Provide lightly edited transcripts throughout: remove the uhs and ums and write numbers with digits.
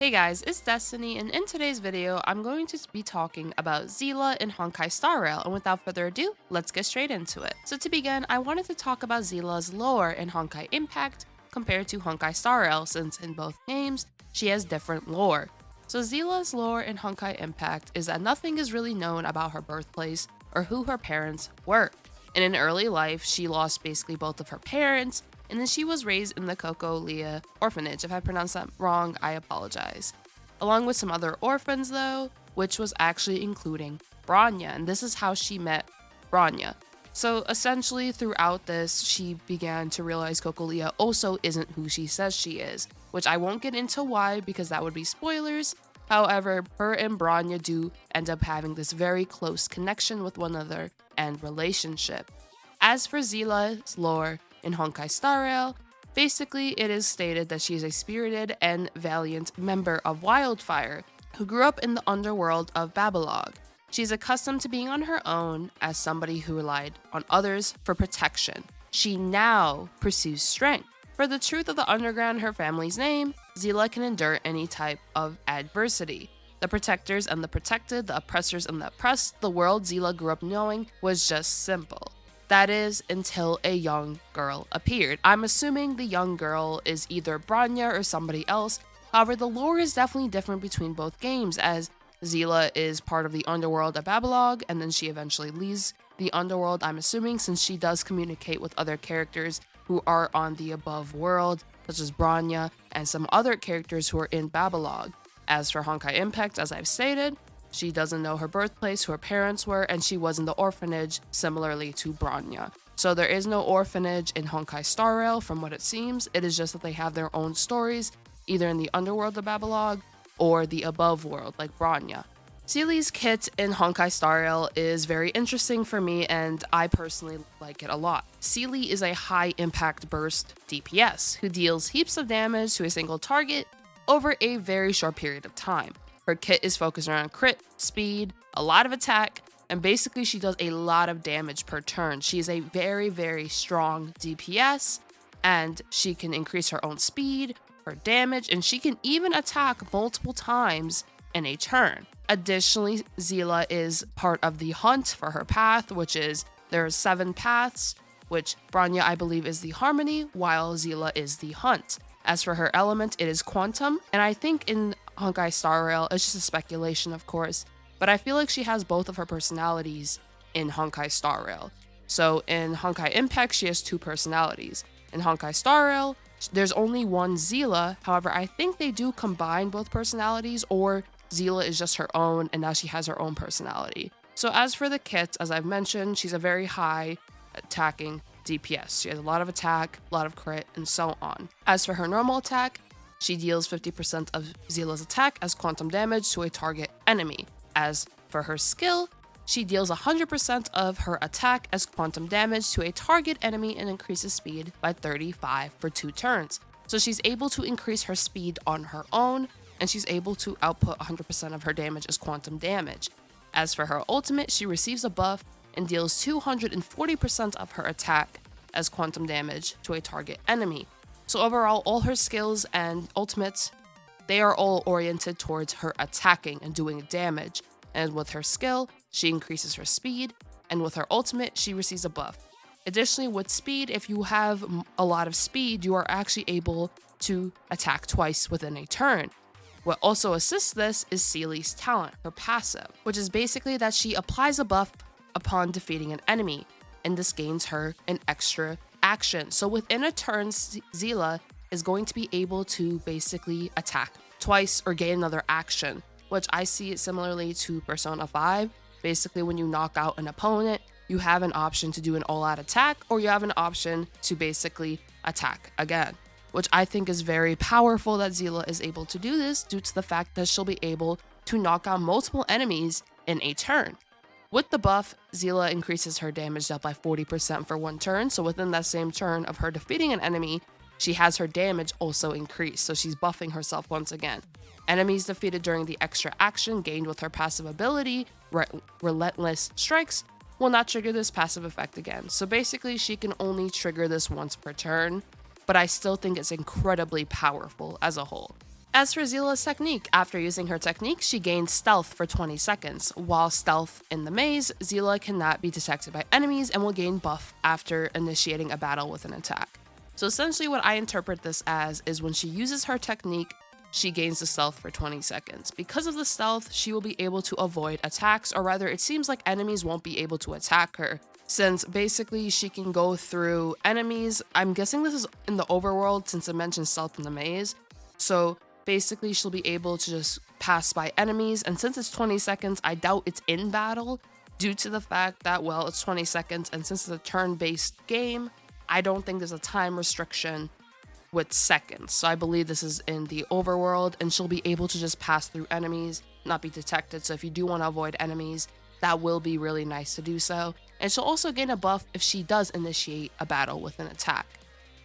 Hey guys, it's Destiny, and in today's video, I'm going to be talking about Seele in Honkai Star Rail, and without further ado, let's get straight into it. So to begin, I wanted to talk about Seele's lore in Honkai Impact compared to Honkai Star Rail, since in both games, she has different lore. So Seele's lore in Honkai Impact is that nothing is really known about her birthplace or who her parents were. In an early life, she lost basically both of her parents, and then she was raised in the Coco-Lia orphanage. If I pronounced that wrong, I apologize. Along with some other orphans though, which was actually including Bronya, and this is how she met Bronya. So essentially throughout this, she began to realize Coco-Lia also isn't who she says she is, which I won't get into why because that would be spoilers. However, her and Bronya do end up having this very close connection with one another and relationship. As for Seele's lore in Honkai Star Rail, basically it is stated that she is a spirited and valiant member of Wildfire who grew up in the underworld of Babylog. She's accustomed to being on her own as somebody who relied on others for protection. She now pursues strength. For the truth of the underground, her family's name, Seele can endure any type of adversity. The protectors and the protected, the oppressors and the oppressed, the world Seele grew up knowing was just simple. That is, until a young girl appeared. I'm assuming the young girl is either Bronya or somebody else. However, the lore is definitely different between both games, as Seele is part of the underworld of Babylog, and then she eventually leaves the underworld, I'm assuming, since she does communicate with other characters who are on the above world, such as Bronya and some other characters who are in Babylog. As for Honkai Impact, as I've stated, she doesn't know her birthplace, who her parents were, and she was in the orphanage, similarly to Bronya. So there is no orphanage in Honkai Star Rail, from what it seems. It is just that they have their own stories, either in the underworld of Babylog or the above world, like Bronya. Seele's kit in Honkai Star Rail is very interesting for me, and I personally like it a lot. Seele is a high impact burst DPS, who deals heaps of damage to a single target over a very short period of time. Her kit is focused around crit, speed, a lot of attack, and basically she does a lot of damage per turn. She is a very, very strong DPS, and she can increase her own speed, her damage, and she can even attack multiple times in a turn. Additionally, Seele is part of the hunt for her path, which is there are 7 paths, which Bronya I believe is the harmony, while Seele is the hunt. As for her element, it is quantum, and I think in Honkai Star Rail, it's just a speculation of course, but I feel like she has both of her personalities in Honkai Star Rail. So in Honkai Impact, she has 2 personalities. In Honkai Star Rail, there's only one Seele, however I think they do combine both personalities, or Seele is just her own and now she has her own personality. So as for the kits, as I've mentioned, she's a very high attacking DPS. She has a lot of attack, a lot of crit, and so on. As for her normal attack, she deals 50% of Seele's attack as quantum damage to a target enemy. As for her skill, she deals 100% of her attack as quantum damage to a target enemy and increases speed by 35 for 2 turns. So she's able to increase her speed on her own, and she's able to output 100% of her damage as quantum damage. As for her ultimate, she receives a buff and deals 240% of her attack as quantum damage to a target enemy. So overall, all her skills and ultimates, they are all oriented towards her attacking and doing damage. And with her skill, she increases her speed, and with her ultimate, she receives a buff. Additionally, with speed, if you have a lot of speed, you are actually able to attack twice within a turn. What also assists this is Seele's talent, her passive, which is basically that she applies a buff upon defeating an enemy, and this gains her an extra action. So within a turn, Seele is going to be able to basically attack twice or gain another action, which I see it similarly to Persona 5. Basically, when you knock out an opponent, you have an option to do an all-out attack, or you have an option to basically attack again, which I think is very powerful that Seele is able to do this due to the fact that she'll be able to knock out multiple enemies in a turn. With the buff, Seele increases her damage dealt by 40% for 1 turn, so within that same turn of her defeating an enemy, she has her damage also increased, so she's buffing herself once again. Enemies defeated during the extra action gained with her passive ability, Relentless Strikes, will not trigger this passive effect again. So basically, she can only trigger this once per turn, but I still think it's incredibly powerful as a whole. As for Seele's technique, after using her technique, she gains stealth for 20 seconds. While stealth in the maze, Seele cannot be detected by enemies and will gain buff after initiating a battle with an attack. So essentially what I interpret this as is when she uses her technique, she gains the stealth for 20 seconds. Because of the stealth, she will be able to avoid attacks, or rather it seems like enemies won't be able to attack her, since basically she can go through enemies. I'm guessing this is in the overworld since it mentions stealth in the maze. So basically she'll be able to just pass by enemies, and since it's 20 seconds, I doubt it's in battle due to the fact that, well, it's 20 seconds, and since it's a turn-based game, I don't think there's a time restriction with seconds. So I believe this is in the overworld, and she'll be able to just pass through enemies, not be detected. So if you do want to avoid enemies, that will be really nice to do so. And she'll also gain a buff if she does initiate a battle with an attack.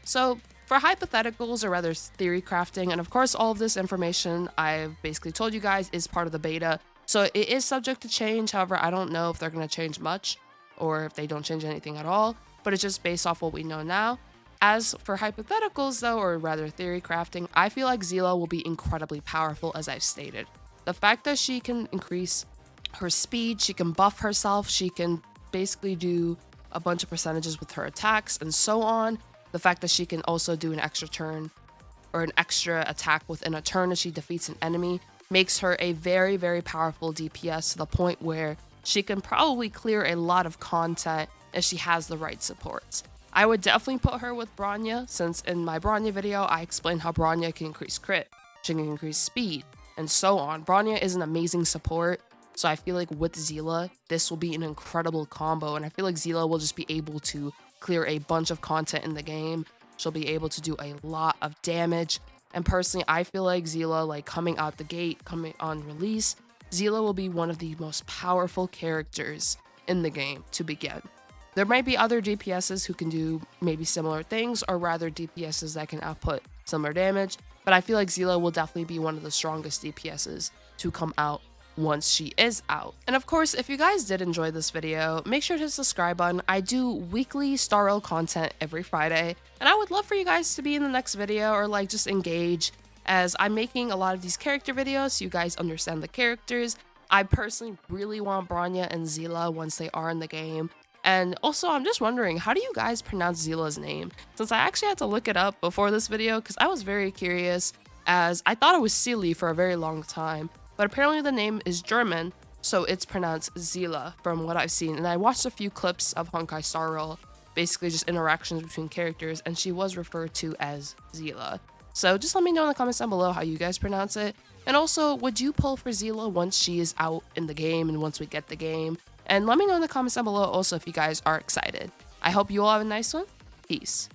So for hypotheticals, or rather theory crafting, and of course all of this information I've basically told you guys is part of the beta, so it is subject to change. However, I don't know if they're going to change much or if they don't change anything at all, but it's just based off what we know now. As for hypotheticals though, or rather theory crafting, I feel like Seele will be incredibly powerful, as I've stated. The fact that she can increase her speed, she can buff herself, she can basically do a bunch of percentages with her attacks and so on. The fact that she can also do an extra turn or an extra attack within a turn as she defeats an enemy makes her a very, very powerful DPS, to the point where she can probably clear a lot of content if she has the right supports. I would definitely put her with Bronya, since in my Bronya video, I explained how Bronya can increase crit, she can increase speed, and so on. Bronya is an amazing support, so I feel like with Seele, this will be an incredible combo, and I feel like Seele will just be able to clear a bunch of content in the game. She'll be able to do a lot of damage, and personally, I feel like Seele, like coming out the gate, coming on release, Seele will be one of the most powerful characters in the game to begin. There might be other DPSs who can do maybe similar things, or rather DPSs that can output similar damage, but I feel like Seele will definitely be one of the strongest DPSs to come out once she is out. And of course, if you guys did enjoy this video, make sure to hit the subscribe button. I do weekly Star Rail content every Friday, and I would love for you guys to be in the next video, or like just engage, as I'm making a lot of these character videos so you guys understand the characters. I personally really want Bronya and Seele once they are in the game. And also, I'm just wondering, how do you guys pronounce Seele's name? Since I actually had to look it up before this video because I was very curious, as I thought it was Seele for a very long time. But apparently the name is German, so it's pronounced Seele from what I've seen. And I watched a few clips of Honkai Star Rail, basically just interactions between characters, and she was referred to as Seele. So just let me know in the comments down below how you guys pronounce it. And also, would you pull for Seele once she is out in the game and once we get the game? And let me know in the comments down below also if you guys are excited. I hope you all have a nice one. Peace.